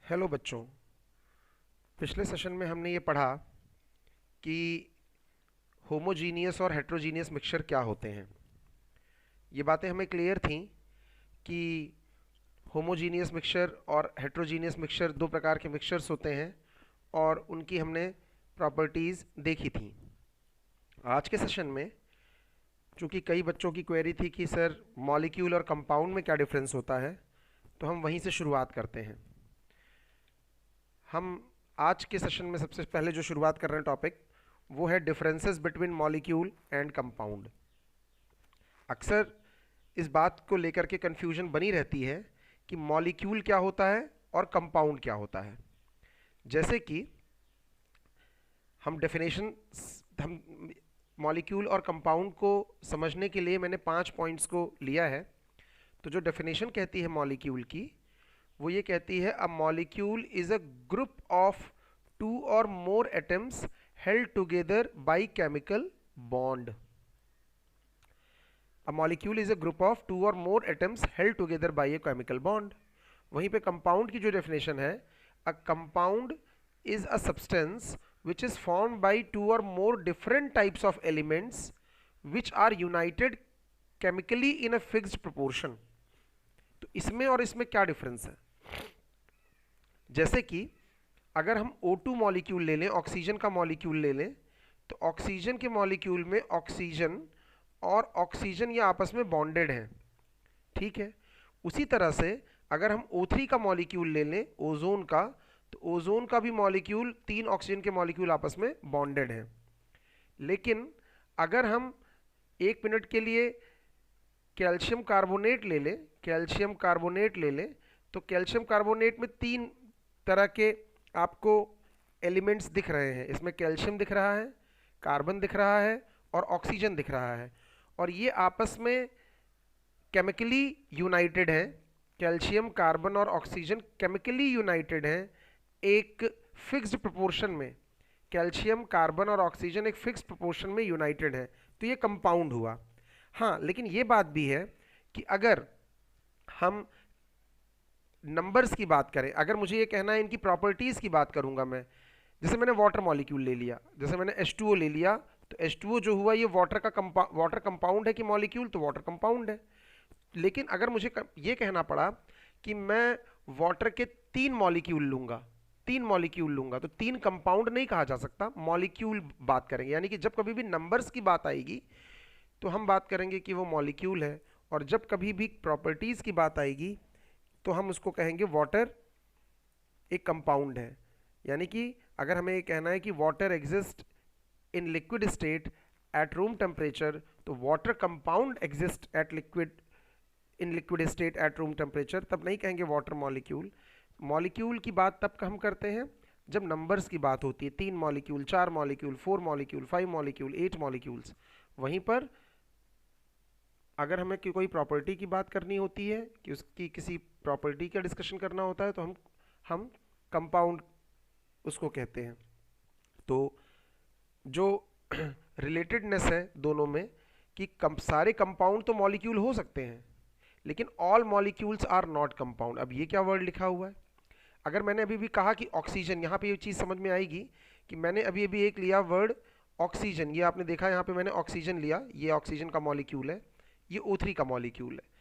Hello बच्चों। पिछले session में हमने ये पढ़ा कि होमोजीनियस और हेट्रोजीनियस मिक्सचर क्या होते हैं। ये बातें हमें क्लियर थी कि होमोजीनियस मिक्सचर और हेट्रोजीनियस मिक्सचर दो प्रकार के मिक्सचर्स होते हैं और उनकी हमने प्रॉपर्टीज़ देखी थी। आज के सेशन में चूँकि कई बच्चों की क्वेरी थी कि सर मॉलिक्यूल और कंपाउंड में क्या डिफरेंस होता है, तो हम वहीं से शुरुआत करते हैं। हम आज के सेशन में सबसे पहले जो शुरुआत कर रहे हैं टॉपिक, वो है differences between molecule and compound. अक्सर इस बात को लेकर के कंफ्यूजन बनी रहती है कि मॉलिक्यूल क्या होता है और कंपाउंड क्या होता है। जैसे कि हम डेफिनेशन हम मॉलिक्यूल और कंपाउंड को समझने के लिए मैंने 5 पॉइंट्स को लिया है। तो जो डेफिनेशन कहती है मॉलिक्यूल की, वो ये कहती है a molecule is a group of two or more atoms held together by chemical bond. A molecule is a group of two or more atoms held together by a chemical bond. वहीं पे compound की जो definition है, a compound is a substance which is formed by two or more different types of elements which are united chemically in a fixed proportion। तो इसमें और इसमें क्या डिफरेंस है? जैसे कि अगर हम O2 मॉलिक्यूल ले लें, ऑक्सीजन का मॉलिक्यूल ले लें, तो ऑक्सीजन के मॉलिक्यूल में ऑक्सीजन और ऑक्सीजन ये आपस में बॉन्डेड हैं, ठीक है। उसी तरह से अगर हम O3 का मॉलिक्यूल ले लें, ओजोन का, तो ओजोन का भी मॉलिक्यूल 3 ऑक्सीजन के मॉलिक्यूल आपस में बॉन्डेड हैं। लेकिन अगर हम 1 मिनट के लिए कैल्शियम कार्बोनेट ले लें, कैल्शियम कार्बोनेट ले लें, तो कैल्शियम कार्बोनेट में 3 तरह के आपको एलिमेंट्स दिख रहे हैं। इसमें कैल्शियम दिख रहा है, कार्बन दिख रहा है और ऑक्सीजन दिख रहा है, और ये आपस में केमिकली यूनाइटेड हैं। कैल्शियम, कार्बन और ऑक्सीजन केमिकली यूनाइटेड हैं एक फिक्स्ड प्रोपोर्शन में। कैल्शियम, कार्बन और ऑक्सीजन एक फिक्स्ड प्रोपोर्शन में यूनाइटेड है, तो ये कंपाउंड हुआ। हाँ, लेकिन ये बात भी है कि अगर हम नंबर्स की बात करें, अगर मुझे ये कहना है इनकी प्रॉपर्टीज़ की बात करूंगा मैं, जैसे मैंने वाटर मॉलिक्यूल ले लिया, जैसे मैंने H2O ले लिया, तो H2O जो हुआ ये वाटर कंपाउंड है कि मॉलिक्यूल, तो वाटर कंपाउंड है। लेकिन अगर मुझे ये कहना पड़ा कि मैं वाटर के 3 मॉलिक्यूल लूंगा, 3 मॉलिक्यूल लूंगा, तो 3 कंपाउंड नहीं कहा जा सकता, मॉलिक्यूल बात करेंगे। यानी कि जब कभी भी नंबर्स की बात आएगी तो हम बात करेंगे कि वो मॉलिक्यूल है, और जब कभी भी प्रॉपर्टीज़ की बात आएगी तो हम उसको कहेंगे वाटर एक कंपाउंड है। यानी कि अगर हमें ये कहना है कि water exist in liquid state at room temperature, तो water compound exist at liquid in liquid state at room temperature, तब नहीं कहेंगे वाटर मॉलिक्यूल। मॉलिक्यूल की बात तब हम करते हैं जब नंबर्स की बात होती है, 3 molecule, 4 molecule, 4 molecule, 5 molecule, 8 molecules. वहीं पर अगर हमें कोई प्रॉपर्टी की बात करनी होती है, कि उसकी किसी प्रॉपर्टी का डिस्कशन करना होता है, तो हम कंपाउंड उसको कहते हैं। तो जो रिलेटेडनेस है दोनों में, कि सारे कंपाउंड तो मॉलिक्यूल हो सकते हैं, लेकिन all molecules are not compound. अब ये क्या वर्ड लिखा हुआ है? अगर मैंने अभी भी कहा कि ऑक्सीजन, यहाँ पे ये चीज़ समझ में आएगी कि मैंने अभी अभी एक लिया वर्ड ऑक्सीजन, ये आपने देखा यहाँ पे मैंने ऑक्सीजन लिया, ये ऑक्सीजन का मॉलिक्यूल है, ये O3 का मॉलिक्यूल है।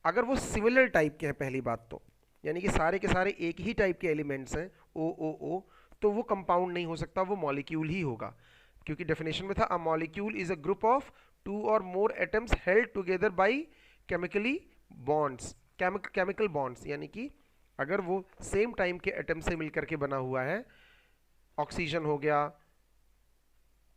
अगर वो सिमिलर टाइप के हैं, पहली बात तो, यानी कि सारे के सारे एक ही टाइप के एलिमेंट्स हैं, O, तो वो कंपाउंड नहीं हो सकता, वो मॉलिक्यूल ही होगा। क्योंकि डेफिनेशन में था a molecule is a group of two or more atoms held together by chemically bonds, chemical bonds, यानी कि अगर वो सेम टाइम के एटम से मिलकर के बना हुआ है। ऑक्सीजन हो गया,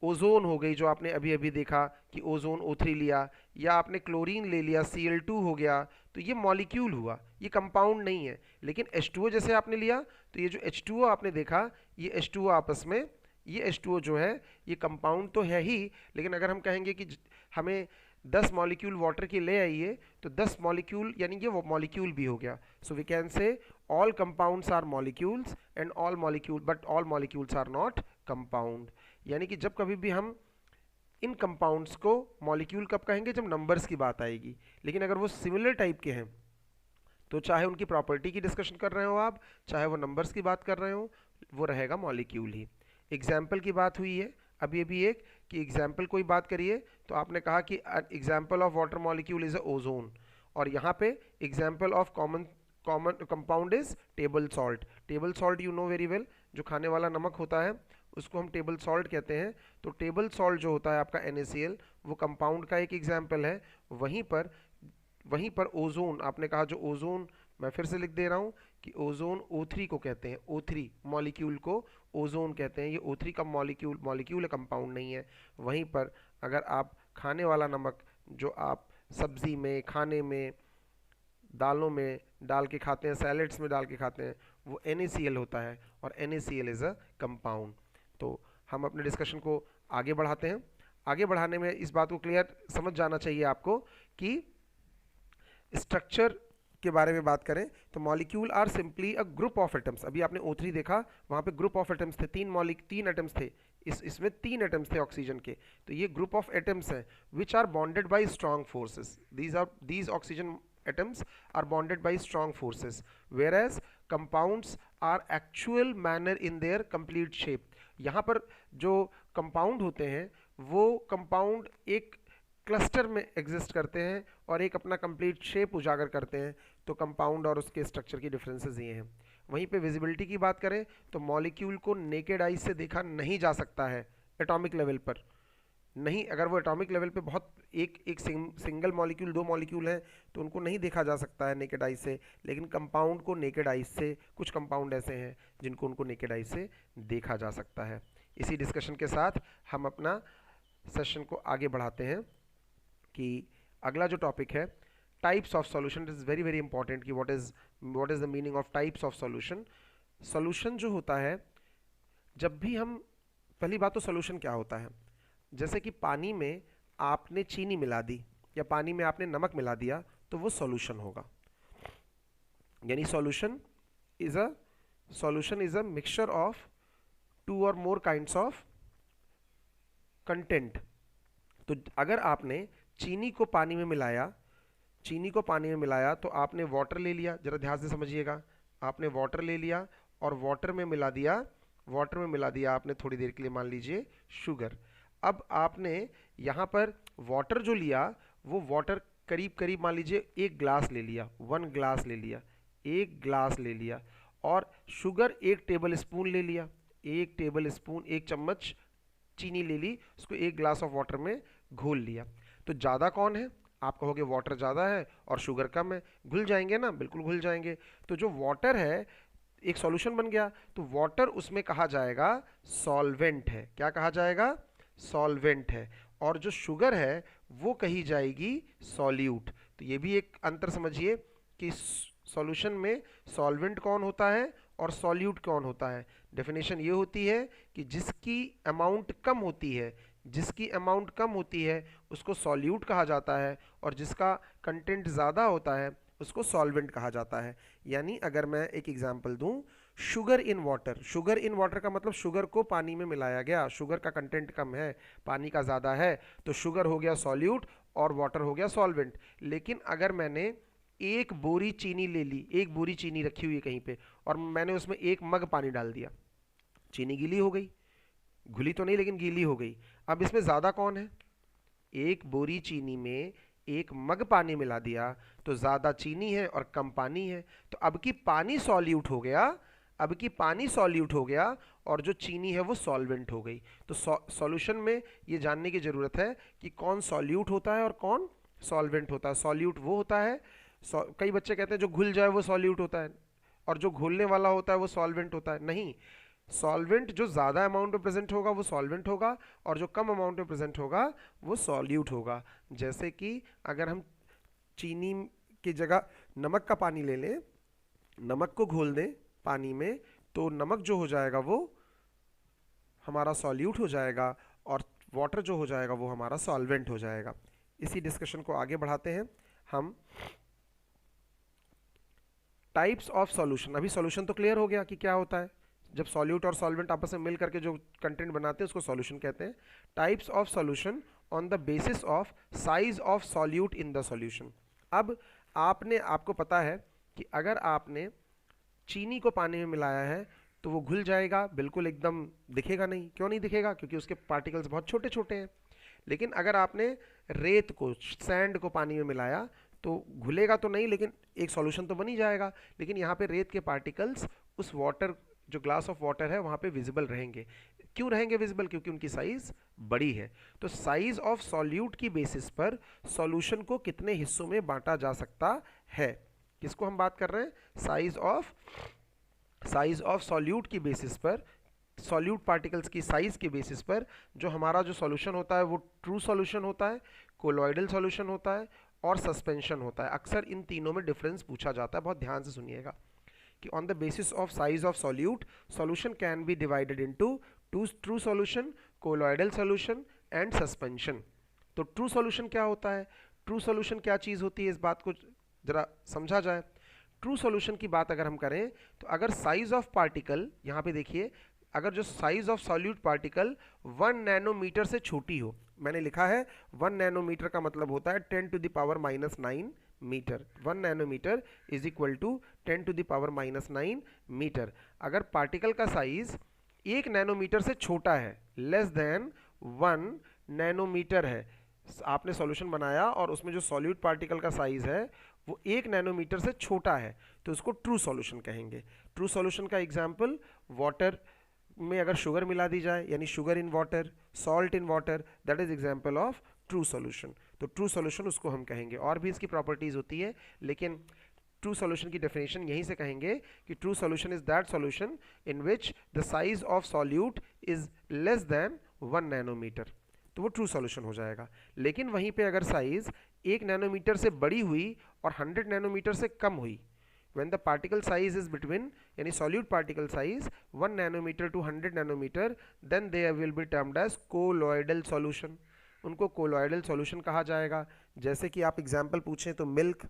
ओजोन हो गई जो आपने अभी अभी देखा कि ओजोन O3 लिया, या आपने क्लोरीन ले लिया, Cl2 हो गया, तो ये मॉलिक्यूल हुआ, ये कंपाउंड नहीं है। लेकिन H2O जैसे आपने लिया, तो ये जो H2O आपने देखा, ये H2O आपस में, ये H2O जो है ये कंपाउंड तो है ही, लेकिन अगर हम कहेंगे कि हमें 10 मॉलिक्यूल वाटर के ले आइए, तो 10 मॉलिक्यूल यानी ये वो मॉलिक्यूल भी हो गया। So we can say all compounds are molecules and all molecule, but all molecules are not compound. यानी कि जब कभी भी हम इन कंपाउंड्स को मॉलिक्यूल कब कहेंगे? जब नंबर्स की बात आएगी। लेकिन अगर वो सिमिलर टाइप के हैं तो चाहे उनकी प्रॉपर्टी की डिस्कशन कर रहे हो आप, चाहे वो नंबर्स की बात कर रहे हो, वो रहेगा मॉलिक्यूल ही। एग्जाम्पल की बात हुई है अभी अभी एक, कि एग्जाम्पल कोई बात करिए, तो आपने कहा कि example of water molecule is a ozone, और यहाँ पे example of common common compound is table salt. Table salt you know very well, जो खाने वाला नमक होता है उसको हम टेबल सॉल्ट कहते हैं। तो टेबल सॉल्ट जो होता है आपका NaCl, वो कंपाउंड का एक एग्जाम्पल है। वहीं पर ओजोन, आपने कहा जो ओजोन, मैं फिर से लिख दे रहा हूँ कि ओजोन O3 को कहते हैं, O3 मॉलिक्यूल को ओजोन कहते हैं। ये O3 का मॉलिक्यूल कंपाउंड नहीं है। वहीं पर अगर आप खाने वाला नमक जो आप सब्जी में, खाने में, दालों में डाल के खाते हैं, सैलेड्स में डाल के खाते हैं, वो NaCl होता है, और NaCl इज़ अ कंपाउंड। तो हम अपने डिस्कशन को आगे बढ़ाते हैं। आगे बढ़ाने में इस बात को क्लियर समझ जाना चाहिए आपको कि स्ट्रक्चर के बारे में बात करें तो molecule are simply a group of atoms. अभी आपने O3 देखा, वहाँ पे ग्रुप ऑफ एटम्स थे, तीन एटम्स थे, इसमें 3 एटम्स थे ऑक्सीजन के। तो ये ग्रुप ऑफ एटम्स हैं which are bonded by strong forces. These oxygen atoms are bonded by strong forces, whereas compounds are actual manner in their complete shape। यहाँ पर जो कंपाउंड होते हैं वो कंपाउंड एक क्लस्टर में एग्जिस्ट करते हैं और एक अपना कंप्लीट शेप उजागर करते हैं। तो कंपाउंड और उसके स्ट्रक्चर की डिफरेंसेस ये हैं। वहीं पे विजिबिलिटी की बात करें तो मॉलिक्यूल को नेकेड आई से देखा नहीं जा सकता है एटॉमिक लेवल पर, नहीं। अगर वो एटॉमिक लेवल पे बहुत एक सिंगल मॉलिक्यूल, 2 मॉलिक्यूल हैं तो उनको नहीं देखा जा सकता है नेकेड आई से, लेकिन कंपाउंड को नेकेड आई से, कुछ कंपाउंड ऐसे हैं जिनको उनको नेकेड आई से देखा जा सकता है। इसी डिस्कशन के साथ हम अपना सेशन को आगे बढ़ाते हैं कि अगला जो टॉपिक है types of solution. It is very very important कि what is the meaning of types of solution. Solution जो होता है, जब भी हम, पहली बात तो सॉल्यूशन क्या होता है, जैसे कि पानी में आपने चीनी मिला दी या पानी में आपने नमक मिला दिया तो वो सॉल्यूशन होगा। यानी solution is a mixture of 2 और मोर काइंड्स ऑफ कंटेंट। तो अगर आपने चीनी को पानी में मिलाया तो आपने वाटर ले लिया, जरा ध्यान से समझिएगा, आपने वाटर ले लिया और वाटर में मिला दिया आपने थोड़ी देर के लिए, मान लीजिए शुगर। अब आपने यहाँ पर वाटर जो लिया वो वाटर करीब करीब मान लीजिए 1 ग्लास ले लिया, 1 ग्लास ले लिया, 1 ग्लास ले लिया, और शुगर 1 टेबल स्पून ले लिया, 1 टेबल स्पून, 1 चम्मच चीनी ले ली, उसको 1 ग्लास ऑफ वाटर में घोल लिया। तो ज़्यादा कौन है? आप कहोगे वाटर ज़्यादा है और शुगर कम है, घुल जाएंगे ना, बिल्कुल घुल जाएंगे। तो जो वाटर है एक सॉल्यूशन बन गया, तो वाटर उसमें कहा जाएगा सॉल्वेंट है। क्या कहा जाएगा? सॉल्वेंट है। और जो शुगर है वो कही जाएगी सॉल्यूट। तो ये भी एक अंतर समझिए कि सॉल्यूशन में सॉल्वेंट कौन होता है और सॉल्यूट कौन होता है। डेफिनेशन ये होती है कि जिसकी अमाउंट कम होती है उसको सॉल्यूट कहा जाता है, और जिसका कंटेंट ज़्यादा होता है उसको सॉल्वेंट कहा जाता है। यानी अगर मैं एक एग्जांपल दूं, शुगर इन वाटर का मतलब शुगर को पानी में मिलाया गया, शुगर का कंटेंट कम है, पानी का ज़्यादा है, तो शुगर हो गया सॉल्यूट और वाटर हो गया सॉल्वेंट। लेकिन अगर मैंने 1 बोरी चीनी ले ली, 1 बोरी चीनी रखी हुई है कहीं पे, और मैंने उसमें 1 मग पानी डाल दिया, चीनी गीली हो गई, घुली तो नहीं लेकिन गीली हो गई। अब इसमें ज़्यादा कौन है? 1 बोरी चीनी में 1 मग पानी मिला दिया तो ज़्यादा चीनी है और कम पानी है। तो अब की पानी सॉल्यूट हो गया और जो चीनी है वो सॉल्वेंट हो गई। तो सॉल्यूशन में ये जानने की ज़रूरत है कि कौन सॉल्यूट होता है और कौन सॉल्वेंट होता है। सॉल्यूट वो होता है, कई बच्चे कहते हैं जो घुल जाए वो सॉल्यूट होता है, और जो घोलने वाला होता है वो सॉल्वेंट होता है। नहीं, सॉल्वेंट जो ज़्यादा अमाउंट में प्रेजेंट होगा वो सॉल्वेंट होगा, और जो कम अमाउंट में प्रेजेंट होगा वो सॉल्यूट होगा। जैसे कि अगर हम चीनी की जगह नमक का पानी ले लें, नमक को घोल दें पानी में, तो नमक जो हो जाएगा वो हमारा सॉल्यूट हो जाएगा, और वाटर जो हो जाएगा वो हमारा सॉल्वेंट हो जाएगा। इसी डिस्कशन को आगे बढ़ाते हैं हम। टाइप्स ऑफ सॉल्यूशन, अभी सॉल्यूशन तो क्लियर हो गया कि क्या होता है, जब सॉल्यूट और सॉल्वेंट आपस में मिल करके जो कंटेंट बनाते हैं उसको सॉल्यूशन कहते हैं। Types of solution on the basis of size of solute in the solution. अब आपको पता है कि अगर आपने चीनी को पानी में मिलाया है तो वो घुल जाएगा, बिल्कुल एकदम दिखेगा नहीं। क्यों नहीं दिखेगा? क्योंकि उसके पार्टिकल्स बहुत छोटे छोटे हैं। लेकिन अगर आपने रेत को, सैंड को पानी में मिलाया तो घुलेगा तो नहीं, लेकिन एक सॉल्यूशन तो बन ही जाएगा। लेकिन यहाँ पे रेत के पार्टिकल्स उस वाटर, जो ग्लास ऑफ वाटर है, वहाँ पे विजिबल रहेंगे। क्यों रहेंगे विजिबल? क्योंकि उनकी साइज बड़ी है। तो साइज ऑफ सॉल्यूट की बेसिस पर सॉल्यूशन को कितने हिस्सों में बांटा जा सकता है, किसको हम बात कर रहे हैं? साइज ऑफ सॉल्यूट की बेसिस पर, सॉल्यूट पार्टिकल्स की साइज के बेसिस पर जो हमारा जो सॉल्यूशन होता है वो ट्रू सॉल्यूशन होता है, कोलॉइडल सॉल्यूशन होता है और सस्पेंशन होता है। अक्सर इन तीनों में डिफरेंस पूछा जाता है, बहुत ध्यान से सुनिएगा कि on the basis of size of solute solution can be divided into true solution, colloidal solution and suspension. तो ट्रू सॉल्यूशन क्या होता है? ट्रू सॉल्यूशन क्या चीज़ होती है, इस बात को जरा समझा जाए। ट्रू सॉल्यूशन की बात अगर हम करें तो अगर साइज ऑफ पार्टिकल, यहाँ पे देखिए, अगर जो size of solute particle 1 nanometre से छोटी हो, मैंने लिखा है 1 नैनोमीटर का मतलब होता है 10 to the power -9 metre. 1 nanometre is equal to 10 to the power -9 metre. अगर पार्टिकल का साइज 1 नैनोमीटर से छोटा है, लेस देन 1 नैनोमीटर है, आपने सॉल्यूशन बनाया और उसमें जो सॉल्यूट पार्टिकल का साइज है वो 1 नैनोमीटर से छोटा है, तो उसको ट्रू सॉल्यूशन कहेंगे। ट्रू सॉल्यूशन का एग्जांपल, वाटर में अगर शुगर मिला दी जाए, यानी sugar in water, salt in water, that is example of true solution. तो ट्रू सॉल्यूशन उसको हम कहेंगे। और भी इसकी प्रॉपर्टीज होती है, लेकिन ट्रू सॉल्यूशन की डेफिनेशन यहीं से कहेंगे कि true solution is that solution in which the size of solute is less than 1 nanometre, तो वो ट्रू सॉल्यूशन हो जाएगा। लेकिन वहीं पे अगर साइज 1 नैनोमीटर से बड़ी हुई और 100 नैनोमीटर से कम हुई, when the particle size is between, यानी solute particle size 1 nanometer to 100 nanometer, then they will be termed as colloidal solution। उनको colloidal solution कहा जाएगा। जैसे कि आप एग्जाम्पल पूछें तो मिल्क,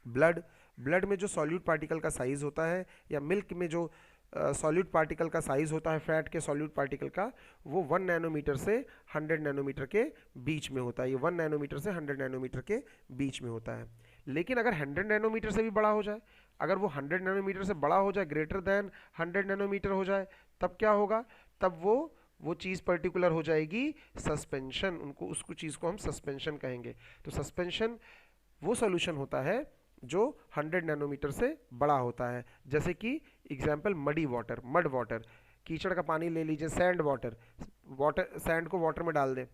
ब्लड में जो सॉल्यूट पार्टिकल का साइज होता है, या मिल्क में जो सॉल्यूट पार्टिकल का साइज होता है, फैट के सॉल्यूट पार्टिकल का, वो 1 नैनोमीटर से 100 नैनोमीटर के बीच में होता है। ये 1 नैनोमीटर से 100 नैनोमीटर के बीच में होता है। लेकिन अगर 100 नैनोमीटर से भी बड़ा हो जाए, अगर वो 100 नैनोमीटर से बड़ा हो जाए, ग्रेटर देन 100 नैनोमीटर हो जाए, तब क्या होगा? तब वो चीज़ पर्टिकुलर हो जाएगी सस्पेंशन। उनको, उसको चीज़ को हम सस्पेंशन कहेंगे। तो सस्पेंशन वो सॉल्यूशन होता है जो 100 नैनोमीटर से बड़ा होता है। जैसे कि एग्जाम्पल मड वाटर, कीचड़ का पानी ले लीजिए, सैंड वाटर, सैंड को वाटर में डाल दें,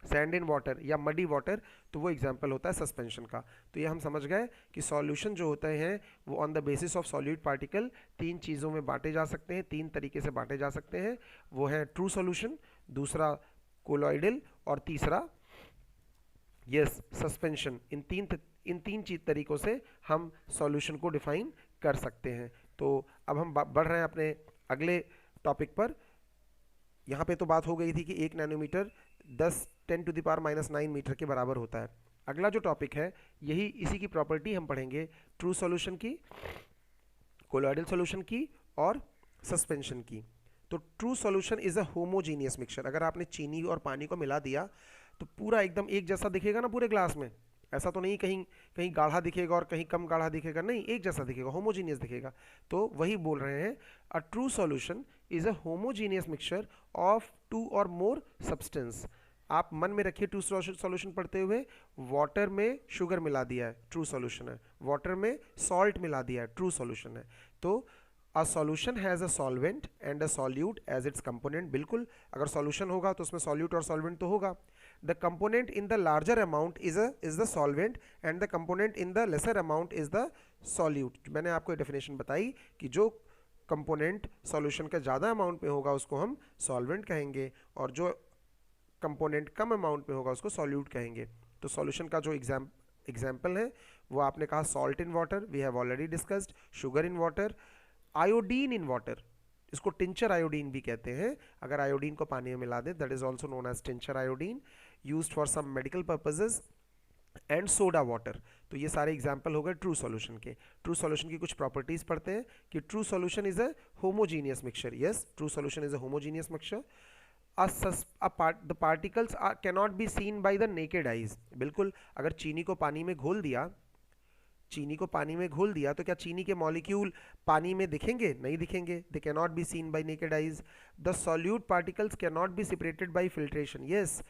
सैंड इन वाटर या मडी वाटर, तो वो एग्जाम्पल होता है सस्पेंशन का। तो ये हम समझ गए कि सॉल्यूशन जो होते हैं वो on the basis of solute particle 3 चीज़ों में बांटे जा सकते हैं, 3 तरीके से बांटे जा सकते हैं। वो है ट्रू सॉल्यूशन, दूसरा कोलॉइडल और तीसरा सस्पेंशन। इन तीन चीज तरीकों से हम सॉल्यूशन को डिफाइन कर सकते हैं। तो अब हम बढ़ रहे हैं अपने अगले टॉपिक पर। यहाँ पे तो बात हो गई थी कि 1 nanometre 10 to the power -9 metre के बराबर होता है। अगला जो टॉपिक है, यही इसी की प्रॉपर्टी हम पढ़ेंगे, ट्रू सॉल्यूशन की, कोलॉइडल सॉल्यूशन की और सस्पेंशन की। तो true solution is a homogeneous mixture. अगर आपने चीनी और पानी को मिला दिया तो पूरा एकदम एक जैसा दिखेगा ना पूरे ग्लास में। ऐसा तो नहीं कहीं कहीं गाढ़ा दिखेगा और कहीं कम गाढ़ा दिखेगा, नहीं, एक जैसा दिखेगा, होमोजीनियस दिखेगा। तो वही बोल रहे हैं, a true solution is a homogeneous mixture of 2 और मोर सब्सटेंस। आप मन में रखिए, ट्रू सॉल्यूशन पढ़ते हुए, वाटर में शुगर मिला दिया है, ट्रू सॉल्यूशन है, वाटर में सॉल्ट मिला दिया है, ट्रू सॉल्यूशन है। तो a solution has a solvent and a solute as its component. बिल्कुल, अगर सॉल्यूशन होगा तो उसमें सॉल्यूट और सॉल्वेंट तो होगा। The component in the larger amount is the solvent and the component in the lesser amount is the solute। मैंने आपको डेफिनेशन बताई कि जो कंपोनेंट सॉल्यूशन का ज़्यादा अमाउंट में होगा उसको हम सॉल्वेंट कहेंगे, और जो कंपोनेंट कम अमाउंट में होगा उसको सॉल्यूट कहेंगे। तो सॉल्यूशन का जो एग्जाम्पल है वो आपने कहा salt in water, we have already discussed, sugar in water, iodine in water, इसको टिंचर आयोडीन भी कहते हैं। अगर आयोडीन को पानी में मिला दें, that is also known as tincture iodine, used for some medical purposes, and soda water. तो ये सारे एग्जाम्पल हो गए ट्रू सॉल्यूशन के। ट्रू सॉल्यूशन की कुछ प्रॉपर्टीज पढ़ते हैं कि true solution is a homogeneous mixture. Yes, true solution is a homogeneous mixture. The particles cannot be seen by the naked eyes. बिल्कुल, अगर चीनी को पानी में घोल दिया चीनी को पानी में घोल दिया तो क्या चीनी के मॉलिक्यूल पानी में दिखेंगे? नहीं दिखेंगे, they can not B seen bye naked eyes. The solute particles can not be separated by filtration. Yes,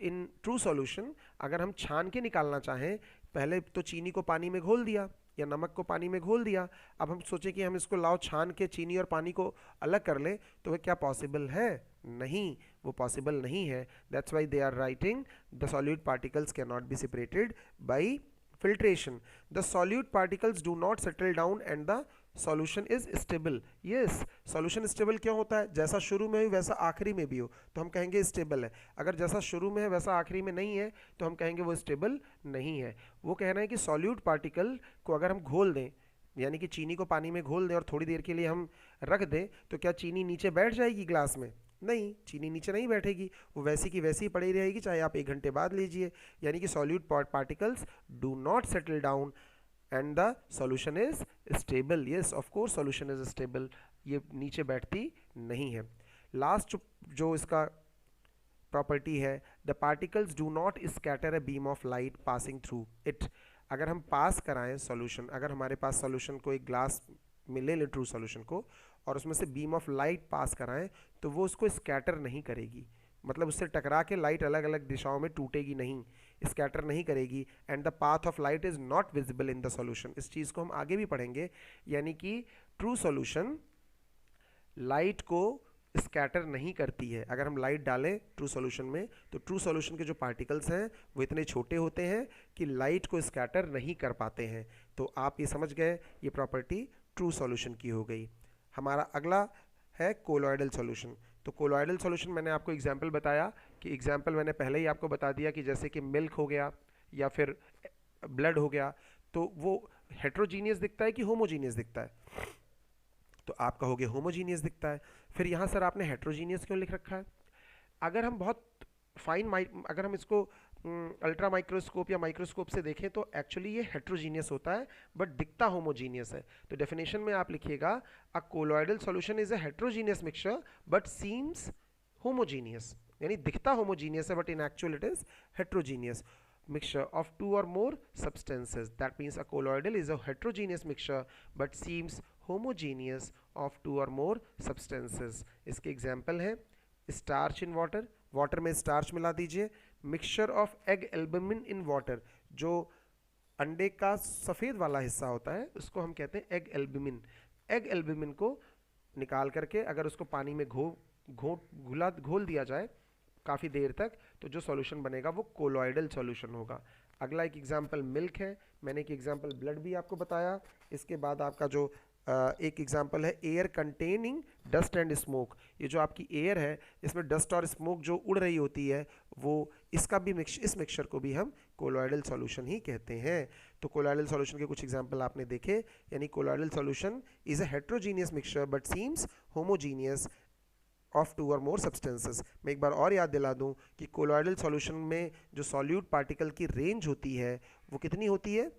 in true solution अगर हम छान के निकालना चाहें, पहले तो चीनी को पानी में घोल दिया या नमक को पानी में घोल दिया, अब हम सोचें कि हम इसको लाओ छान के चीनी और पानी को अलग कर लें, तो वह क्या पॉसिबल है? नहीं, वो पॉसिबल नहीं है। That's why they are writing the solute particles can not be separated by filtration. The solute particles do not settle down and the solution is stable. Yes, solution stable क्यों होता है? जैसा शुरू में हो वैसा आखिरी में भी हो तो हम कहेंगे stable है। अगर जैसा शुरू में है वैसा आखिरी में नहीं है तो हम कहेंगे वो stable नहीं है। वो कहना है कि solute particle को अगर हम घोल दें, यानी कि चीनी को पानी में घोल दें और थोड़ी देर के लिए हम रख दें, तो क्या चीनी नीचे बैठ जाएगी ग्लास में? नहीं, चीनी नीचे नहीं बैठेगी, वो वैसी की वैसी ही पड़ी रहेगी, चाहे आप 1 घंटे बाद लीजिए। यानी कि solute particles do not settle down and the solution is stable. Yes, of course solution is stable, ये नीचे बैठती नहीं है। लास्ट जो इसका प्रॉपर्टी है, the particles do not scatter a beam of light passing through it. अगर हम पास कराएं सॉल्यूशन, अगर हमारे पास सॉल्यूशन को एक ग्लास में ले लें ट्रू सॉल्यूशन को और उसमें से बीम ऑफ लाइट पास कराएं, तो वो उसको स्कैटर नहीं करेगी, मतलब उससे टकरा के लाइट अलग अलग दिशाओं में टूटेगी नहीं, स्कैटर नहीं करेगी। And the path of light is not visible in the solution. इस चीज़ को हम आगे भी पढ़ेंगे, यानी कि ट्रू सॉल्यूशन लाइट को स्कैटर नहीं करती है। अगर हम लाइट डालें ट्रू सॉल्यूशन में तो ट्रू सॉल्यूशन के जो पार्टिकल्स हैं वो इतने छोटे होते हैं कि लाइट को स्कैटर नहीं कर पाते हैं। तो आप ये समझ गए, ये प्रॉपर्टी ट्रू सॉल्यूशन की हो गई। हमारा अगला है कोलॉइडल सॉल्यूशन। तो कोलॉइडल सॉल्यूशन मैंने आपको एग्जांपल बताया कि एग्जांपल मैंने पहले ही आपको बता दिया कि जैसे कि मिल्क हो गया या फिर ब्लड हो गया, तो वो हेट्रोजीनियस दिखता है कि होमोजीनियस दिखता है? तो आप कहोगे होमोजीनियस दिखता है। फिर यहाँ सर आपने हेट्रोजीनियस क्यों लिख रखा है? अगर हम बहुत अगर हम इसको अल्ट्रा माइक्रोस्कोप या माइक्रोस्कोप से देखें तो एक्चुअली ये हेट्रोजीनियस होता है बट दिखता होमोजीनियस है। तो डेफिनेशन में आप लिखिएगा a colloidal solution is a heterogeneous mixture but seems homogeneous, यानी दिखता होमोजीनियस है but in actual it is heterogeneous mixture of 2 or more substances. That means a colloidal is a heterogeneous mixture but seems homogeneous of 2 or more substances. इसके example है starch in water, water में starch मिला दीजिए। Mixture of egg albumin in water, जो अंडे का सफ़ेद वाला हिस्सा होता है उसको हम कहते हैं एग एल्बुमिन। एग एल्बुमिन को निकाल करके अगर उसको पानी में घोल दिया जाए काफ़ी देर तक, तो जो सॉल्यूशन बनेगा वो कोलॉइडल सॉल्यूशन होगा। अगला एक एग्जांपल मिल्क है, मैंने एक एग्जांपल ब्लड भी आपको बताया। इसके बाद आपका जो एक एग्जांपल है air containing dust and smoke. ये जो आपकी एयर है इसमें डस्ट और स्मोक जो उड़ रही होती है, वो इसका भी इस मिक्सचर को भी हम कोलॉइडल सॉल्यूशन ही कहते हैं। तो कोलॉइडल सॉल्यूशन के कुछ एग्जांपल आपने देखे, यानी colloidal solution is a heterogeneous mixture but seems homogeneous of 2 और मोर सब्सटेंसेस। मैं एक बार और याद दिला दूं कि कोलॉइडल सॉल्यूशन में जो सॉल्यूट पार्टिकल की रेंज होती है वो कितनी होती है?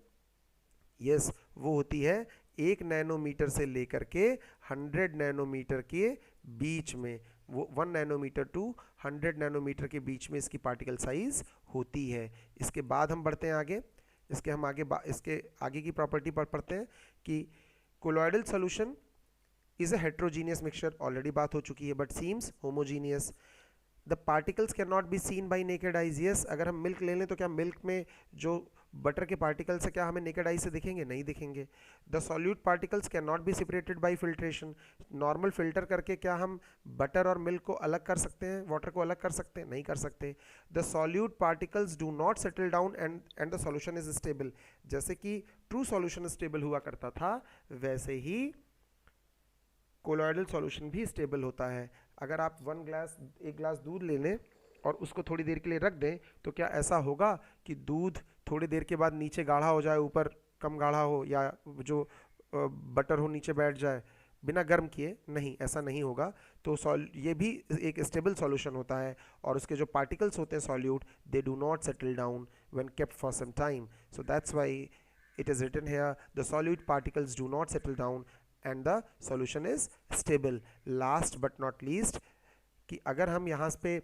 यस, वो होती है 1 नैनोमीटर से लेकर के 100 नैनोमीटर के बीच में। वो 1 नैनोमीटर टू 100 नैनोमीटर के बीच में इसकी पार्टिकल साइज होती है। इसके बाद हम बढ़ते हैं आगे, इसके आगे की प्रॉपर्टी पर पढ़ते हैं कि colloidal solution is a heterogeneous mixture, already बात हो चुकी है, but seems homogeneous. The particles cannot be seen by naked eyes. Yes, अगर हम मिल्क ले लें तो क्या मिल्क में जो बटर के पार्टिकल्स है क्या हमें नेकेड आई से दिखेंगे? नहीं दिखेंगे। The solute particles can not be separated by filtration. Normal filter करके क्या हम बटर और मिल्क को अलग कर सकते हैं, वाटर को अलग कर सकते हैं? नहीं कर सकते। The solute particles do not settle down and the solution is stable. जैसे कि ट्रू सॉल्यूशन स्टेबल हुआ करता था, वैसे ही कोलॉइडल सॉल्यूशन भी स्टेबल होता है। अगर आप एक ग्लास दूध ले लें और उसको थोड़ी देर के लिए रख दें, तो क्या ऐसा होगा कि दूध थोड़ी देर के बाद नीचे गाढ़ा हो जाए, ऊपर कम गाढ़ा हो, या जो बटर हो नीचे बैठ जाए बिना गर्म किए? नहीं, ऐसा नहीं होगा। तो ये भी एक स्टेबल सॉल्यूशन होता है और उसके जो पार्टिकल्स होते हैं solute, they do not settle down when kept for some time. So that's why it is written here the solute particles do not settle down and the solution is stable. Last but not least, कि अगर हम यहाँ पे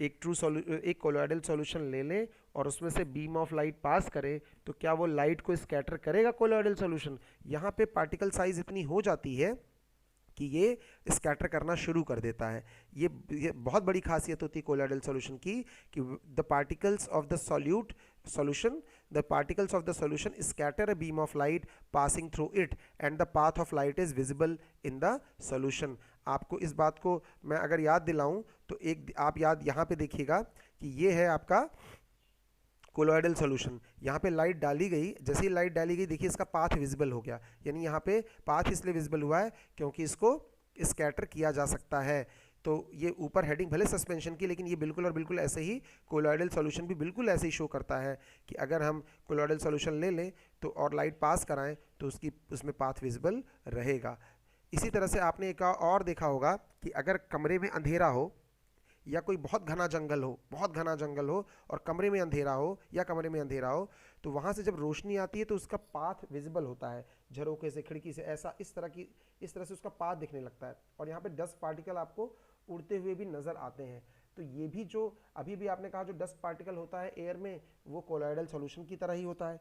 एक colloidal solution ले लें और उसमें से बीम ऑफ लाइट पास करें, तो क्या वो लाइट को स्कैटर करेगा कोलॉइडल सॉल्यूशन? यहाँ पे पार्टिकल साइज इतनी हो जाती है कि ये स्कैटर करना शुरू कर देता है। ये बहुत बड़ी खासियत होती है कोलॉइडल सॉल्यूशन की कि the particles of the solution scatter a beam of light passing through it and the path of light is visible in the solution. आपको इस बात को मैं अगर याद दिलाऊं तो एक आप याद यहाँ पे देखिएगा कि ये है आपका कोलॉइडल सॉल्यूशन। यहाँ पे लाइट डाली गई, जैसे ही लाइट डाली गई देखिए इसका पाथ विजिबल हो गया, यानी यहाँ पे पाथ इसलिए विजिबल हुआ है क्योंकि इसको स्कैटर किया जा सकता है। तो ये ऊपर हेडिंग भले सस्पेंशन की, लेकिन ये बिल्कुल और बिल्कुल ऐसे ही कोलॉइडल सॉल्यूशन भी बिल्कुल ऐसे ही शो करता है कि अगर हम कोलॉइडल सॉल्यूशन ले लें तो और लाइट पास कराएं तो उसमें पाथ विजिबल रहेगा। इसी तरह से आपने एक और देखा होगा कि अगर कमरे में अंधेरा हो या कोई बहुत घना जंगल हो और कमरे में अंधेरा हो तो वहाँ से जब रोशनी आती है तो उसका पाथ विजिबल होता है, झरोखे से, खिड़की से, ऐसा इस तरह से उसका पाथ दिखने लगता है। और यहाँ पे डस्ट पार्टिकल आपको उड़ते हुए भी नज़र आते हैं। तो ये भी जो अभी भी आपने कहा जो डस्ट पार्टिकल होता है एयर में, वो कोलॉइडल सॉल्यूशन की तरह ही होता है।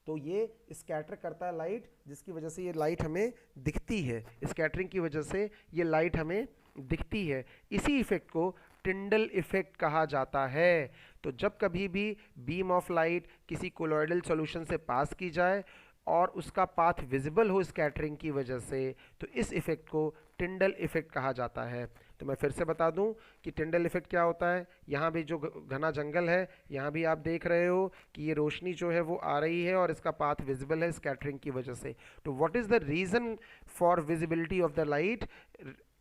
तो ये स्कैटर करता है लाइट, जिसकी वजह से ये लाइट हमें दिखती है, स्कैटरिंग की वजह से ये लाइट हमें दिखती है। इसी इफेक्ट को टिंडल इफेक्ट कहा जाता है। तो जब कभी भी बीम ऑफ लाइट किसी कोलॉइडल सॉल्यूशन से पास की जाए और उसका पाथ विजिबल हो स्कैटरिंग की वजह से, तो इस इफेक्ट को टिंडल इफेक्ट कहा जाता है। तो मैं फिर से बता दूं कि टिंडल इफेक्ट क्या होता है। यहाँ भी जो घना जंगल है, यहाँ भी आप देख रहे हो कि ये रोशनी जो है वो आ रही है और इसका पाथ विजिबल है स्कैटरिंग की वजह से। तो what is the reason for visibility of the light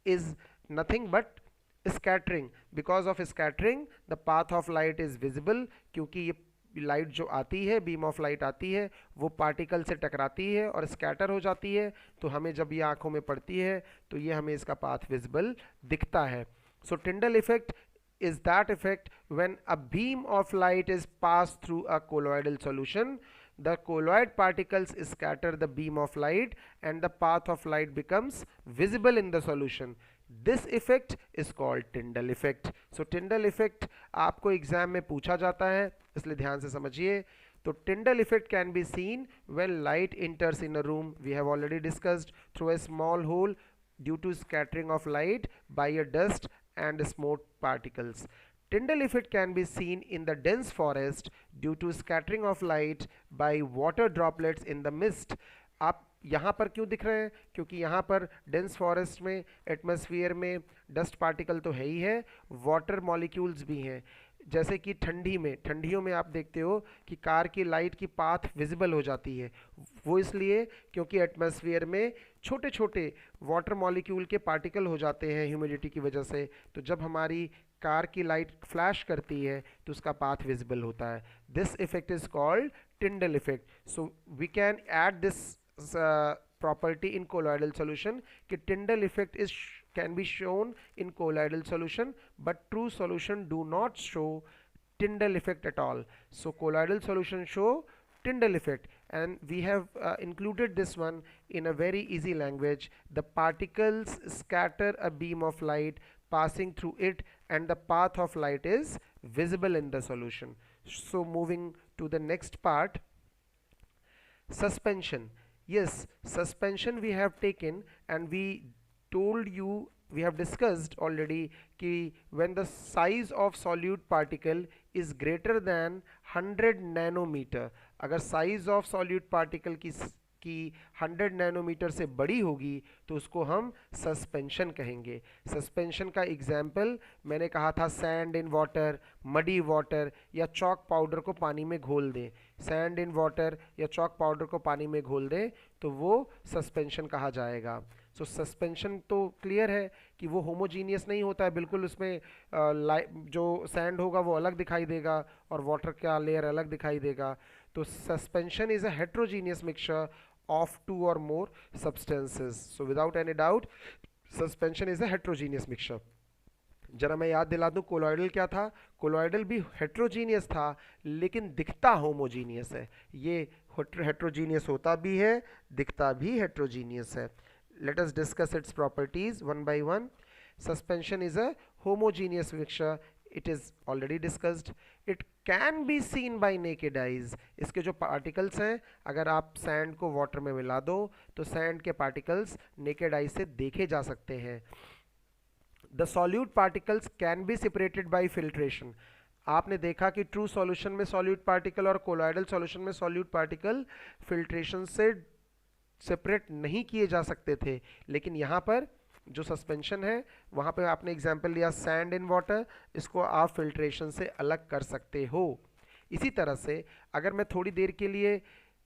is nothing but scattering. Because of scattering the path of light is visible, क्योंकि ये लाइट जो आती है, बीम ऑफ लाइट आती है, वो पार्टिकल से टकराती है और स्कैटर हो जाती है। तो हमें जब ये आंखों में पड़ती है तो ये हमें इसका पाथ विजिबल दिखता है। So Tyndall effect is that effect when a beam of light is passed through a colloidal solution. The colloid particles scatter the beam of light and the path of light becomes visible in the solution. This effect is called Tyndall effect. So Tyndall effect आपको exam में पूछा जाता है, इसलिए ध्यान से समझिए। तो Tyndall effect can be seen when light enters in a room, we have already discussed, through a small hole due to scattering of light by a dust and smoke particles. Tyndall effect can be seen in the dense forest due to scattering of light by water droplets in the mist. आप यहाँ पर क्यों दिख रहे हैं? क्योंकि यहाँ पर डेंस फॉरेस्ट में, एटमॉस्फेयर में डस्ट पार्टिकल तो है ही है, वाटर मॉलिक्यूल्स भी हैं। जैसे कि ठंडियों में आप देखते हो कि कार की लाइट की पाथ विजिबल हो जाती है, वो इसलिए क्योंकि एटमॉस्फेयर में छोटे छोटे वाटर मॉलिक्यूल के पार्टिकल हो जाते हैं ह्यूमिडिटी की वजह से। तो जब हमारी कार की लाइट फ्लैश करती है तो उसका पाथ विजिबल होता है। This effect is called Tyndall effect. So we can add this property in colloidal solution कि Tyndall effect can be shown in colloidal solution, but true solution do not show Tyndall effect at all. So colloidal solution show Tyndall effect, and we have included this one in a very easy language. The particles scatter a beam of light passing through it and the path of light is visible in the solution. So moving to the next part, suspension. Yes, suspension we have taken, and we told you, we have discussed already कि when the size of solute particle is greater than 100 nanometer, अगर size of solute particle की 100 nanometre से बड़ी होगी तो उसको हम suspension कहेंगे। सस्पेंशन का एग्जाम्पल मैंने कहा था sand in water, muddy water, या चॉक पाउडर को पानी में घोल दें। सैंड इन वाटर या चॉक पाउडर को पानी में घोल दें तो वो सस्पेंशन कहा जाएगा। सो सस्पेंशन तो क्लियर है कि वो होमोजीनियस नहीं होता है बिल्कुल, उसमें जो सैंड होगा वो अलग दिखाई देगा और वाटर का लेयर अलग दिखाई देगा। तो suspension is a heterogeneous mixture of two or more substances. So without any doubt suspension is a heterogeneous mixture. जरा मैं याद दिला दूं कोलॉइडल क्या था। कोलॉइडल भी हेट्रोजीनियस था लेकिन दिखता होमोजीनियस है। ये हेट्रोजीनियस होता भी है, दिखता भी हेट्रोजीनियस है। Let us discuss its properties one by one. Suspension is a homogeneous mixture, it is already discussed. It can be seen by naked eyes. इसके जो पार्टिकल्स हैं, अगर आप सैंड को वाटर में मिला दो तो सैंड के पार्टिकल्स नेकेड आई से देखे जा सकते हैं. The solute particles can be separated by filtration. आपने देखा कि ट्रू सॉल्यूशन में सॉल्यूट पार्टिकल और कोलॉइडल सॉल्यूशन में सॉल्यूट पार्टिकल फिल्ट्रेशन से सेपरेट नहीं किए जा सकते थे, लेकिन यहाँ पर जो सस्पेंशन है वहाँ पे आपने एग्जाम्पल लिया सैंड इन वाटर, इसको आप फिल्ट्रेशन से अलग कर सकते हो. इसी तरह से अगर मैं थोड़ी देर के लिए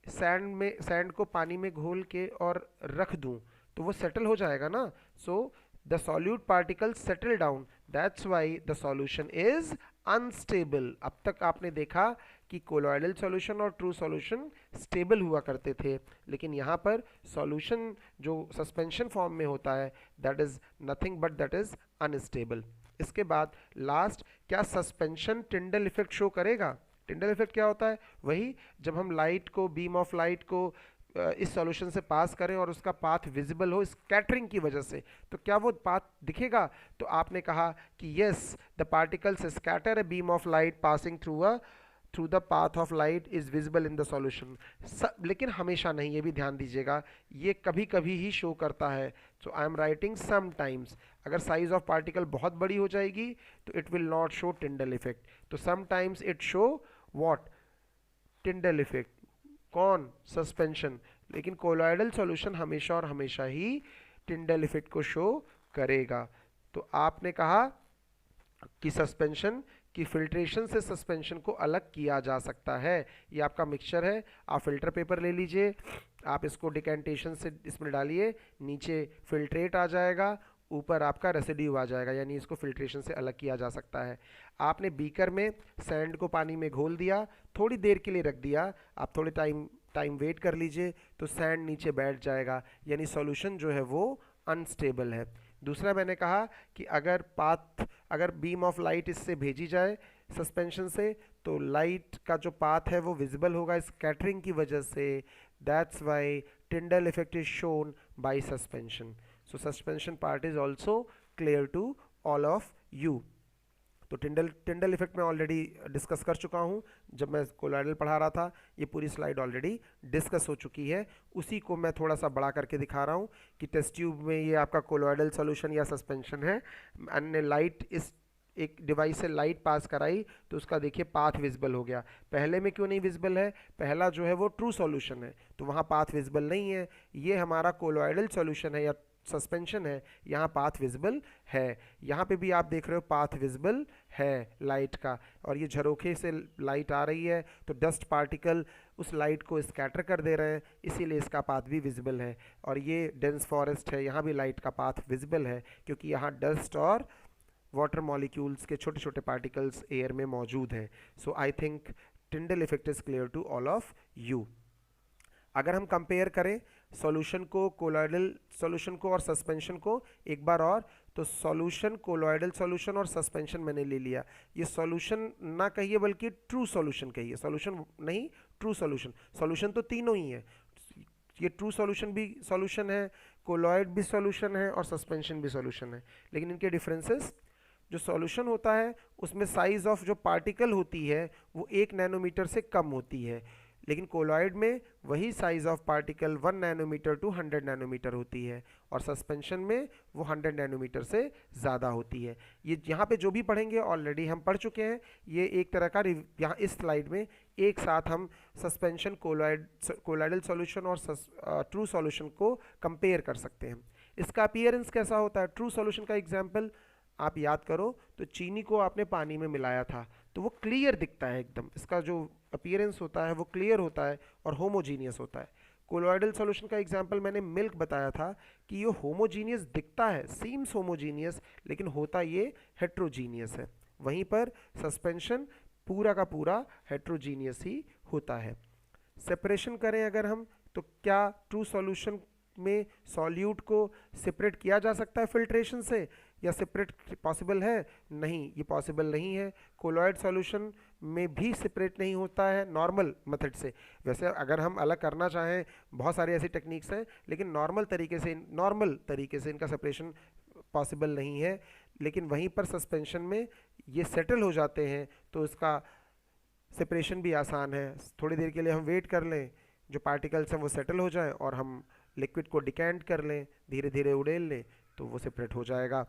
सैंड को पानी में घोल के और रख दूं तो वो सेटल हो जाएगा ना. So the solute particles settle down, that's why the solution is unstable. अब तक आपने देखा कि कोलॉइडल सॉल्यूशन और ट्रू सॉल्यूशन स्टेबल हुआ करते थे, लेकिन यहाँ पर सॉल्यूशन जो सस्पेंशन फॉर्म में होता है that is nothing but that is unstable. इसके बाद लास्ट, क्या सस्पेंशन टिंडल इफेक्ट शो करेगा? टिंडल इफेक्ट क्या होता है? वही जब हम लाइट को, बीम ऑफ लाइट को इस सॉल्यूशन से पास करें और उसका पाथ विजिबल हो स्कैटरिंग की वजह से, तो क्या वो पाथ दिखेगा? तो आपने कहा कि yes, the particles scatter a beam of light passing through the path of light is visible in the solution. लेकिन हमेशा नहीं, ये भी ध्यान दीजिएगा, ये कभी कभी ही शो करता है. So I am writing sometimes. अगर साइज ऑफ पार्टिकल बहुत बड़ी हो जाएगी तो it will not show Tyndall effect. तो sometimes it show what? Tyndall effect. कौन? सस्पेंशन. लेकिन कोलॉइडल सॉल्यूशन हमेशा और हमेशा ही टिंडल इफेक्ट को शो करेगा. तो आपने कहा कि सस्पेंशन की फिल्ट्रेशन से सस्पेंशन को अलग किया जा सकता है. ये आपका मिक्सचर है, आप फिल्टर पेपर ले लीजिए, आप इसको डिकेंटेशन से इसमें डालिए, नीचे फिल्ट्रेट आ जाएगा, ऊपर आपका रेसिड्यू आ जाएगा, यानी इसको फिल्ट्रेशन से अलग किया जा सकता है. आपने बीकर में सैंड को पानी में घोल दिया, थोड़ी देर के लिए रख दिया, आप थोड़े टाइम वेट कर लीजिए तो सैंड नीचे बैठ जाएगा, यानी सॉल्यूशन जो है वो अनस्टेबल है. दूसरा मैंने कहा कि अगर बीम ऑफ लाइट इससे भेजी जाए सस्पेंशन से तो लाइट का जो पाथ है वो विजिबल होगा स्कैटरिंग की वजह से. That's why Tyndall effect is shown by suspension. So suspension part is also clear to all of you. तो टिंडल इफेक्ट मैं ऑलरेडी डिस्कस कर चुका हूँ जब मैं कोलॉइडल पढ़ा रहा था. ये पूरी स्लाइड ऑलरेडी डिस्कस हो चुकी है, उसी को मैं थोड़ा सा बड़ा करके दिखा रहा हूँ कि टेस्ट ट्यूब में ये आपका कोलॉइडल सॉल्यूशन या सस्पेंशन है. अन्य लाइट इस एक डिवाइस से लाइट पास कराई तो उसका देखिए पाथ विजिबल हो गया. पहले में क्यों नहीं विजिबल है? पहला जो है वो ट्रू सॉल्यूशन है तो वहाँ पाथ विजिबल नहीं है. ये हमारा कोलॉइडल सॉल्यूशन है या सस्पेंशन है, यहाँ पाथ विजिबल है. यहाँ पे भी आप देख रहे हो पाथ विजिबल है लाइट का, और ये झरोखे से लाइट आ रही है तो डस्ट पार्टिकल उस लाइट को स्कैटर कर दे रहे हैं, इसीलिए इसका पाथ भी विजिबल है. और ये डेंस फॉरेस्ट है, यहाँ भी लाइट का पाथ विजिबल है क्योंकि यहाँ डस्ट और वाटर मॉलिक्यूल्स के छोटे छोटे पार्टिकल्स एयर में मौजूद हैं. So I think Tyndall effect is clear to all of you. अगर हम कंपेयर करें सॉल्यूशन को, कोलॉइडल सॉल्यूशन को और सस्पेंशन को एक बार और, तो सॉल्यूशन, कोलॉइडल सॉल्यूशन और सस्पेंशन मैंने ले लिया. ये सॉल्यूशन ना कहिए बल्कि ट्रू सॉल्यूशन कहिए, सॉल्यूशन नहीं ट्रू सॉल्यूशन. सॉल्यूशन तो तीनों ही है, ये ट्रू सॉल्यूशन भी सॉल्यूशन है, कोलॉइड भी सॉल्यूशन है और सस्पेंशन भी सॉल्यूशन है. लेकिन इनके डिफरेंसेस, जो सॉल्यूशन होता है उसमें साइज ऑफ जो पार्टिकल होती है वो 1 नैनोमीटर से कम होती है, लेकिन कोलॉइड में वही size of particle 1 nanometre to 100 nanometre होती है और सस्पेंशन में वो 100 नैनोमीटर से ज़्यादा होती है. ये यहाँ पे जो भी पढ़ेंगे ऑलरेडी हम पढ़ चुके हैं. ये एक तरह का यहाँ इस स्लाइड में एक साथ हम सस्पेंशन, कोलॉइडल सॉल्यूशन और ट्रू सॉल्यूशन को कंपेयर कर सकते हैं. इसका अपीयरेंस कैसा होता है? ट्रू सॉल्यूशन का एग्जाम्पल आप याद करो तो चीनी को आपने पानी में मिलाया था तो वो क्लियर दिखता है एकदम, इसका जो अपीयरेंस होता है वो क्लियर होता है और होमोजीनियस होता है. कोलॉइडल सॉल्यूशन का एग्जांपल मैंने मिल्क बताया था कि ये होमोजीनियस दिखता है, सीम्स होमोजीनियस, लेकिन होता ये हेट्रोजीनियस है. वहीं पर सस्पेंशन पूरा का पूरा हेट्रोजीनियस ही होता है. सेपरेशन करें अगर हम तो क्या ट्रू सॉल्यूशन में सॉल्यूट को सेपरेट किया जा सकता है फिल्ट्रेशन से, या सेपरेट पॉसिबल है? नहीं, ये पॉसिबल नहीं है. कोलॉइड सॉल्यूशन में भी सेपरेट नहीं होता है नॉर्मल मेथड से. वैसे अगर हम अलग करना चाहें बहुत सारी ऐसी टेक्निक्स हैं, लेकिन नॉर्मल तरीके से इनका सेपरेशन पॉसिबल नहीं है। लेकिन वहीं पर सस्पेंशन में ये सेटल हो जाते हैं तो इसका सेपरेशन भी आसान है। थोड़ी देर के लिए हम वेट कर लें, जो पार्टिकल्स हैं वो सेटल हो जाएं और हम लिक्विड को डिकैंट कर लें, धीरे धीरे उड़ेल लें, तो वो सेपरेट हो जाएगा।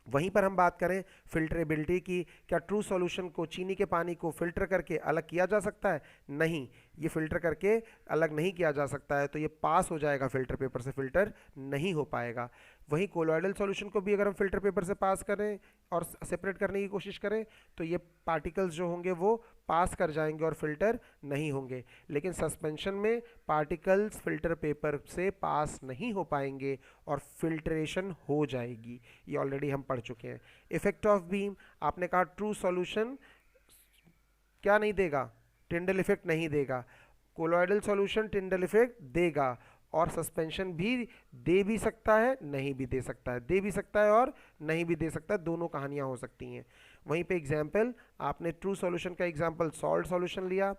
वहीं पर हम बात करें फिल्टरेबिलिटी की, क्या ट्रू सॉल्यूशन को, चीनी के पानी को फिल्टर करके अलग किया जा सकता है? नहीं, ये फिल्टर करके अलग नहीं किया जा सकता है, तो ये पास हो जाएगा फिल्टर पेपर से, फिल्टर नहीं हो पाएगा। वहीं कोलॉइडल सॉल्यूशन को भी अगर हम फिल्टर पेपर से पास करें और सेपरेट करने की कोशिश करें तो ये पार्टिकल्स जो होंगे वो पास कर जाएंगे और फिल्टर नहीं होंगे। लेकिन सस्पेंशन में पार्टिकल्स फिल्टर पेपर से पास नहीं हो पाएंगे और फिल्ट्रेशन हो जाएगी। ये ऑलरेडी हम पढ़ चुके हैं। इफेक्ट ऑफ बीम, आपने कहा ट्रू सॉल्यूशन क्या नहीं देगा? टिंडल इफेक्ट नहीं देगा। कोलॉइडल सॉल्यूशन टिंडल इफेक्ट देगा, और सस्पेंशन भी दे भी सकता है, नहीं भी दे सकता है, दे भी सकता है और नहीं भी दे सकता है, दोनों कहानियां हो सकती हैं। वहीं पे एग्जाम्पल, आपने ट्रू सॉल्यूशन का एग्जाम्पल सॉल्ट सॉल्यूशन लिया,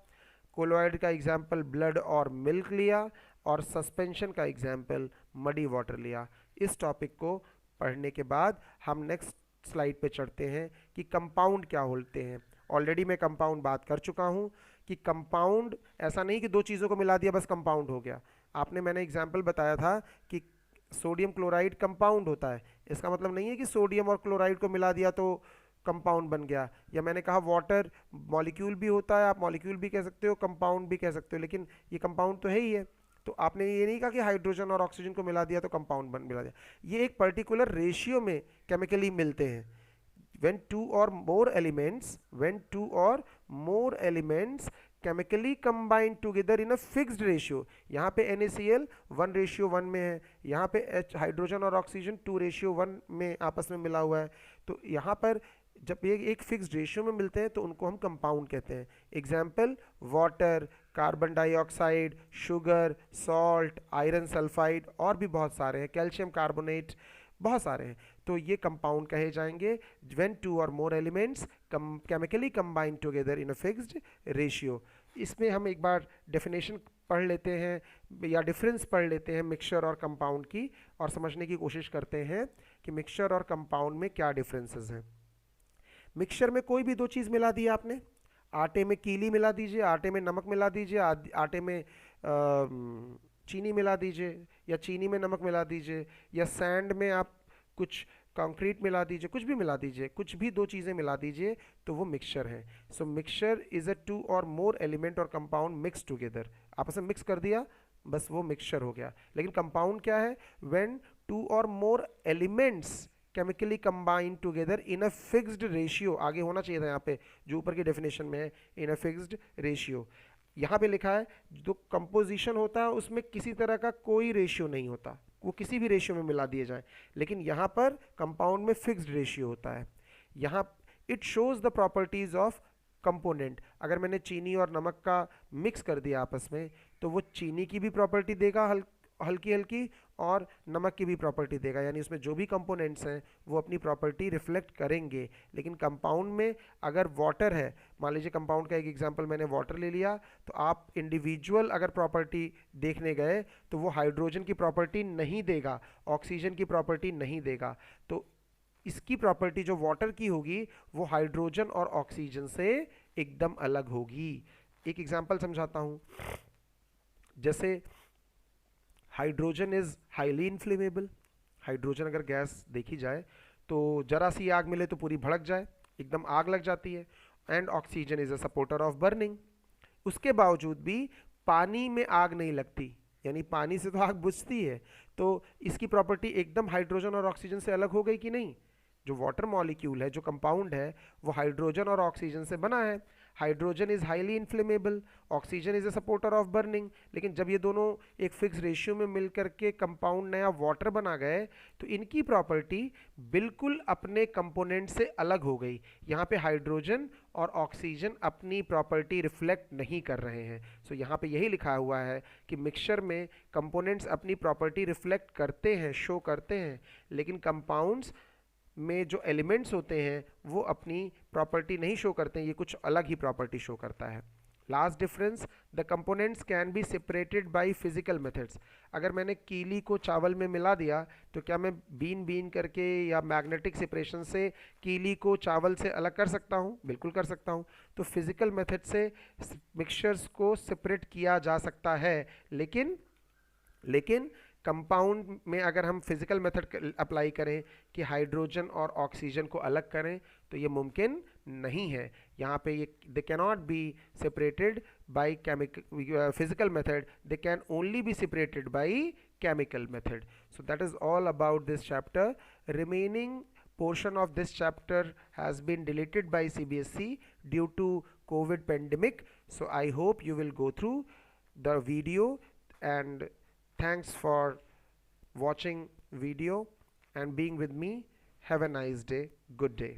कोलॉइड का एग्जाम्पल ब्लड और मिल्क लिया, और सस्पेंशन का एग्जाम्पल मडी वाटर लिया। इस टॉपिक को पढ़ने के बाद हम नेक्स्ट स्लाइड पे चढ़ते हैं कि कंपाउंड क्या होते हैं। ऑलरेडी मैं कंपाउंड बात कर चुका हूँ कि कंपाउंड ऐसा नहीं कि दो चीज़ों को मिला दिया बस कंपाउंड हो गया। मैंने एग्जाम्पल बताया था कि सोडियम क्लोराइड कंपाउंड होता है, इसका मतलब नहीं है कि सोडियम और क्लोराइड को मिला दिया तो कंपाउंड बन गया। या मैंने कहा वाटर मॉलिक्यूल भी होता है, आप मॉलिक्यूल भी कह सकते हो, कंपाउंड भी कह सकते हो, लेकिन ये कंपाउंड तो है ही है। तो आपने ये नहीं कहा कि हाइड्रोजन और ऑक्सीजन को मिला दिया तो कंपाउंड मिला दिया। ये एक पर्टिकुलर रेशियो में केमिकली मिलते हैं। when two or more elements chemically combine together in a fixed ratio, यहाँ पे NaCl 1:1 में है, यहाँ पे हाइड्रोजन और ऑक्सीजन 2:1 में आपस में मिला हुआ है। तो यहाँ पर जब ये एक फिक्स्ड रेशियो में मिलते हैं तो उनको हम कंपाउंड कहते हैं। Example, water, carbon dioxide, sugar, salt, iron sulphide, और भी बहुत सारे हैं, कैल्शियम कार्बोनेट, बहुत सारे हैं। तो ये कंपाउंड कहे जाएंगे when two or more elements chemically combine together in a fixed ratio। इसमें हम एक बार डेफिनेशन पढ़ लेते हैं या डिफरेंस पढ़ लेते हैं मिक्सचर और कंपाउंड की, और समझने की कोशिश करते हैं कि मिक्सचर और कंपाउंड में क्या डिफरेंसेस हैं। मिक्सचर में कोई भी दो चीज़ मिला दी आपने, आटे में कीली मिला दीजिए, आटे में नमक मिला दीजिए, आटे में चीनी मिला दीजिए, या चीनी में नमक मिला दीजिए, या सैंड में आप कुछ कंक्रीट मिला दीजिए, कुछ भी मिला दीजिए, कुछ भी दो चीज़ें मिला दीजिए तो वो मिक्सचर है। सो mixture is a to or more element और कंपाउंड मिक्स टुगेदर, आपस में मिक्स कर दिया, बस वो मिक्सचर हो गया। लेकिन कंपाउंड क्या है? When to or more elements chemically combine together in a fixed ratio, आगे होना चाहिए था यहाँ पे जो ऊपर की डेफिनेशन में है, इन अ फिक्स्ड रेशियो। यहाँ पे लिखा है जो कंपोजिशन होता है उसमें किसी तरह का कोई रेशियो नहीं होता, वो किसी भी रेशियो में मिला दिए जाए, लेकिन यहाँ पर कंपाउंड में फिक्स्ड रेशियो होता है। यहाँ it shows the properties of component. अगर मैंने चीनी और नमक का मिक्स कर दिया आपस में तो वो चीनी की भी प्रॉपर्टी देगा हल्की हल्की, और नमक की भी प्रॉपर्टी देगा, यानी उसमें जो भी कंपोनेंट्स हैं वो अपनी प्रॉपर्टी रिफ्लेक्ट करेंगे। लेकिन कंपाउंड में अगर वाटर है, मान लीजिए कंपाउंड का एक एग्जांपल मैंने वाटर ले लिया, तो आप इंडिविजुअल अगर प्रॉपर्टी देखने गए तो वो हाइड्रोजन की प्रॉपर्टी नहीं देगा, ऑक्सीजन की प्रॉपर्टी नहीं देगा, तो इसकी प्रॉपर्टी जो वाटर की होगी वो हाइड्रोजन और ऑक्सीजन से एकदम अलग होगी। एक एग्जाम्पल समझाता हूँ, जैसे hydrogen is highly inflammable. Hydrogen अगर गैस देखी जाए तो जरा सी आग मिले तो पूरी भड़क जाए, एकदम आग लग जाती है। And oxygen is a supporter of burning. उसके बावजूद भी पानी में आग नहीं लगती, यानी पानी से तो आग बुझती है, तो इसकी प्रॉपर्टी एकदम हाइड्रोजन और ऑक्सीजन से अलग हो गई कि नहीं? जो वाटर मॉलिक्यूल है, जो कंपाउंड है, वो हाइड्रोजन और ऑक्सीजन से बना है। Hydrogen is highly inflammable, oxygen is a supporter of burning. लेकिन जब ये दोनों एक फिक्स रेशियो में मिलकर के कंपाउंड नया वाटर बना गए तो इनकी प्रॉपर्टी बिल्कुल अपने कंपोनेंट से अलग हो गई। यहाँ पे हाइड्रोजन और ऑक्सीजन अपनी प्रॉपर्टी रिफ्लेक्ट नहीं कर रहे हैं। सो यहाँ पे यही लिखा हुआ है कि मिक्सचर में कंपोनेंट्स अपनी प्रॉपर्टी रिफ्लेक्ट करते हैं, शो करते हैं, लेकिन कंपाउंड्स में जो एलिमेंट्स होते हैं वो अपनी प्रॉपर्टी नहीं शो करते हैं, ये कुछ अलग ही प्रॉपर्टी शो करता है। Last difference, the components can be separated by physical methods. अगर मैंने कीली को चावल में मिला दिया तो क्या मैं बीन बीन करके या मैग्नेटिक सेपरेशन से कीली को चावल से अलग कर सकता हूँ? बिल्कुल कर सकता हूँ। तो फिजिकल मेथड से मिक्सचर्स को सेपरेट किया जा सकता है, लेकिन कंपाउंड में अगर हम फिजिकल मेथड अप्लाई करें कि हाइड्रोजन और ऑक्सीजन को अलग करें तो ये मुमकिन नहीं है। यहाँ पे ये they cannot be separated by chemical physical method, they can only be separated by chemical method. So that is all about this chapter. Remaining portion of this chapter has been deleted by CBSE due to COVID pandemic. So I hope you will go through the video, and thanks for watching video and being with me. Have a nice day. Good day.